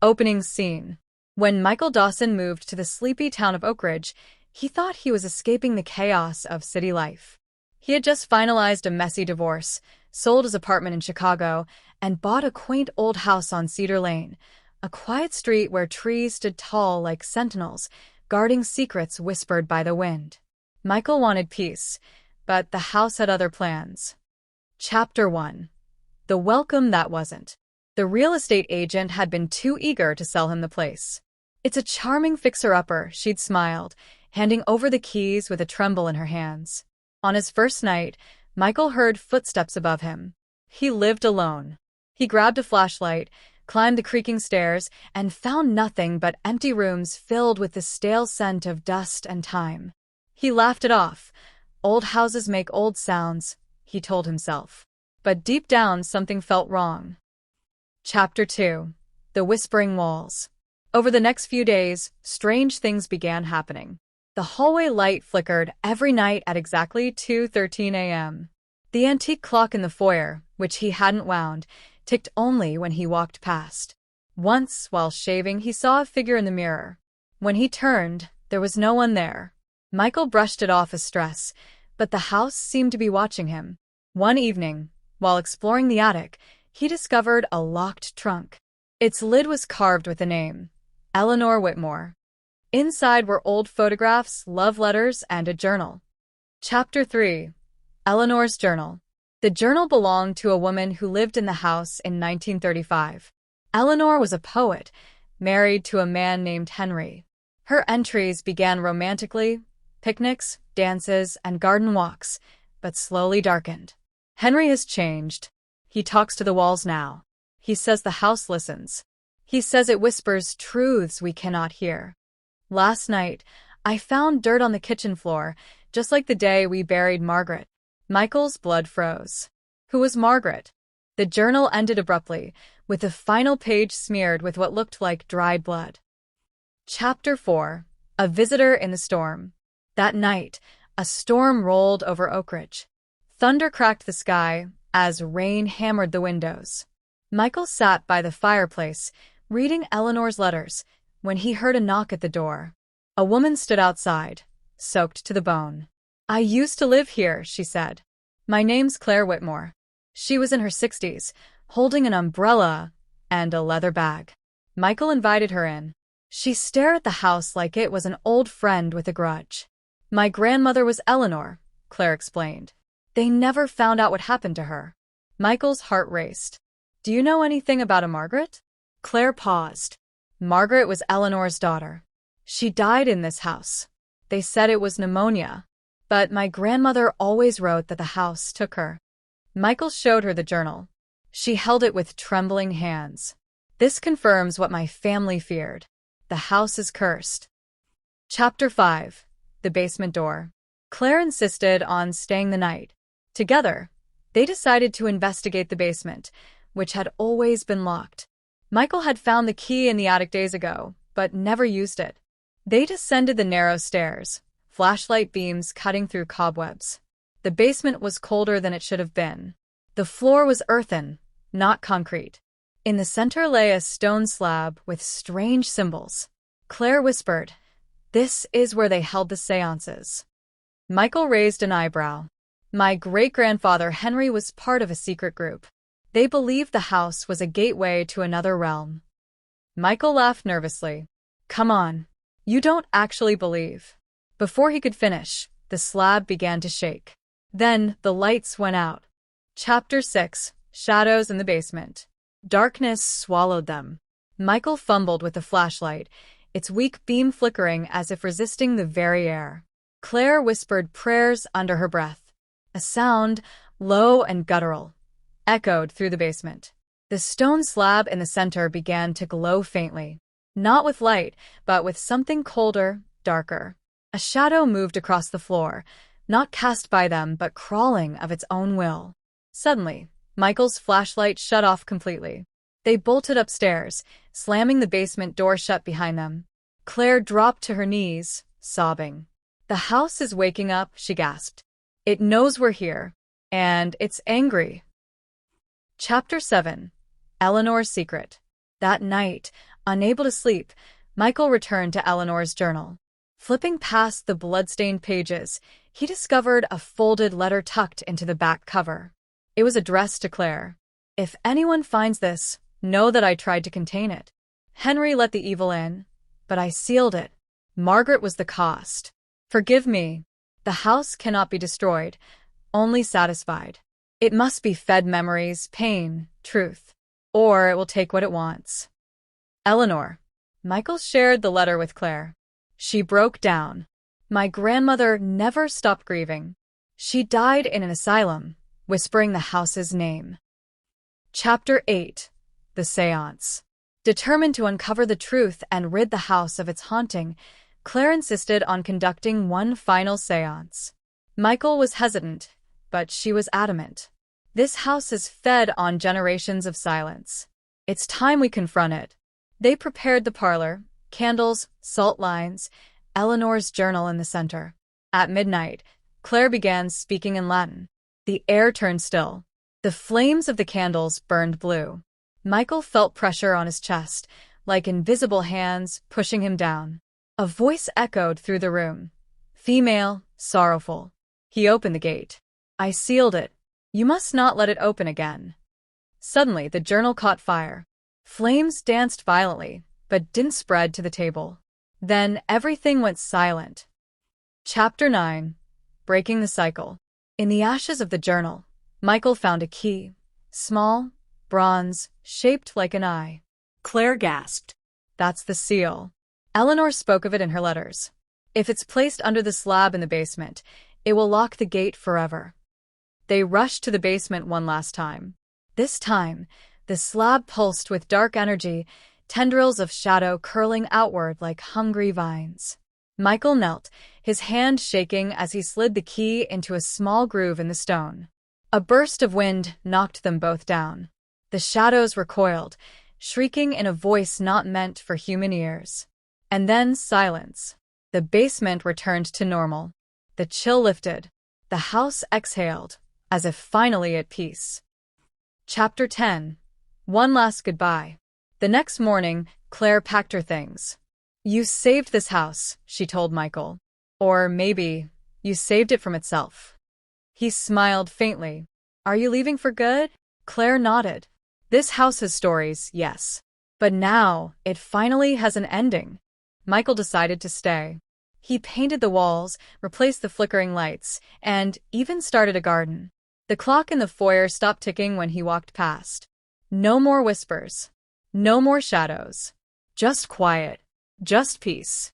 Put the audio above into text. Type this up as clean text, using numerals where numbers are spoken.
Opening scene. When Michael Dawson moved to the sleepy town of Oak Ridge, he thought he was escaping the chaos of city life. He had just finalized a messy divorce, sold his apartment in Chicago, and bought a quaint old house on Cedar Lane, a quiet street where trees stood tall like sentinels, guarding secrets whispered by the wind. Michael wanted peace, but the house had other plans. Chapter 1. The welcome that wasn't. The real estate agent had been too eager to sell him the place. "It's a charming fixer-upper," she'd smiled, handing over the keys with a tremble in her hands. On his first night, Michael heard footsteps above him. He lived alone. He grabbed a flashlight, climbed the creaking stairs, and found nothing but empty rooms filled with the stale scent of dust and time. He laughed it off. Old houses make old sounds, he told himself. But deep down, something felt wrong. Chapter 2. The Whispering Walls. Over the next few days, strange things began happening. The hallway light flickered every night at exactly 2:13 a.m. The antique clock in the foyer, which he hadn't wound, ticked only when he walked past. Once, while shaving, he saw a figure in the mirror. When he turned, there was no one there. Michael brushed it off as stress, but the house seemed to be watching him. One evening, while exploring the attic, he discovered a locked trunk. Its lid was carved with a name, Claire Whitmore. Inside were old photographs, love letters, and a journal. Chapter 3. Eleanor's Journal. The journal belonged to a woman who lived in the house in 1935. Eleanor was a poet, married to a man named Henry. Her entries began romantically, picnics, dances, and garden walks, but slowly darkened. "Henry has changed. He talks to the walls now. He says the house listens. He says it whispers truths we cannot hear. Last night, I found dirt on the kitchen floor, just like the day we buried Margaret." Michael's blood froze. Who was Margaret? The journal ended abruptly, with the final page smeared with what looked like dried blood. Chapter 4. A Visitor in the Storm. That night, a storm rolled over Oak Ridge. Thunder cracked the sky as rain hammered the windows. Michael sat by the fireplace, reading Eleanor's letters, when he heard a knock at the door. A woman stood outside, soaked to the bone. "I used to live here," she said. "My name's Claire Whitmore." She was in her 60s, holding an umbrella and a leather bag. Michael invited her in. She stared at the house like it was an old friend with a grudge. "My grandmother was Eleanor," Claire explained. "They never found out what happened to her." Michael's heart raced. "Do you know anything about a Margaret?" Claire paused. "Margaret was Eleanor's daughter. She died in this house. They said it was pneumonia. But my grandmother always wrote that the house took her." Michael showed her the journal. She held it with trembling hands. "This confirms what my family feared. The house is cursed." Chapter 5. The Basement Door. Claire insisted on staying the night. Together, they decided to investigate the basement, which had always been locked. Michael had found the key in the attic days ago, but never used it. They descended the narrow stairs, flashlight beams cutting through cobwebs. The basement was colder than it should have been. The floor was earthen, not concrete. In the center lay a stone slab with strange symbols. Claire whispered, "This is where they held the seances." Michael raised an eyebrow. "My great-grandfather Henry was part of a secret group. They believed the house was a gateway to another realm." Michael laughed nervously. "Come on. You don't actually believe." Before he could finish, the slab began to shake. Then the lights went out. Chapter 6. Shadows in the Basement. Darkness swallowed them. Michael fumbled with the flashlight, its weak beam flickering as if resisting the very air. Claire whispered prayers under her breath. A sound, low and guttural, echoed through the basement. The stone slab in the center began to glow faintly. Not with light, but with something colder, darker. A shadow moved across the floor, not cast by them, but crawling of its own will. Suddenly, Michael's flashlight shut off completely. They bolted upstairs, slamming the basement door shut behind them. Claire dropped to her knees, sobbing. "The house is waking up," she gasped. "It knows we're here, and it's angry." Chapter 7. Eleanor's Secret. That night, Unable to sleep, Michael returned to Eleanor's journal. Flipping past the blood-stained pages, he discovered a folded letter tucked into the back cover. It was addressed to Claire. "If anyone finds this, know that I tried to contain it. Henry let the evil in, but I sealed it. Margaret was the cost. Forgive me. The house cannot be destroyed, only satisfied. It must be fed memories, pain, truth, or it will take what it wants. Eleanor." Michael shared the letter with Claire. She broke down. "My grandmother never stopped grieving. She died in an asylum, whispering the house's name." Chapter 8. The Seance. Determined to uncover the truth and rid the house of its haunting, Claire insisted on conducting one final seance. Michael was hesitant, but she was adamant. "This house is fed on generations of silence. It's time we confront it." They prepared the parlor, candles, salt lines, Eleanor's journal in the center. At midnight, Claire began speaking in Latin. The air turned still. The flames of the candles burned blue. Michael felt pressure on his chest, like invisible hands pushing him down. A voice echoed through the room. Female, sorrowful. He opened the gate. "I sealed it. You must not let it open again." Suddenly, the journal caught fire. Flames danced violently, but didn't spread to the table. Then everything went silent. Chapter 9. Breaking the Cycle. In the ashes of the journal, Michael found a key. Small, bronze, shaped like an eye. Claire gasped. "That's the seal." Eleanor spoke of it in her letters. "If it's placed under the slab in the basement, it will lock the gate forever." They rushed to the basement one last time. This time, the slab pulsed with dark energy, tendrils of shadow curling outward like hungry vines. Michael knelt, his hand shaking as he slid the key into a small groove in the stone. A burst of wind knocked them both down. The shadows recoiled, shrieking in a voice not meant for human ears. And then silence. The basement returned to normal. The chill lifted. The house exhaled, as if finally at peace. Chapter 10. One last goodbye. The next morning, Claire packed her things. "You saved this house," she told Michael. "Or maybe, you saved it from itself." He smiled faintly. "Are you leaving for good?" Claire nodded. "This house has stories, yes. But now, it finally has an ending." Michael decided to stay. He painted the walls, replaced the flickering lights, and even started a garden. The clock in the foyer stopped ticking when he walked past. No more whispers. No more shadows. Just quiet. Just peace.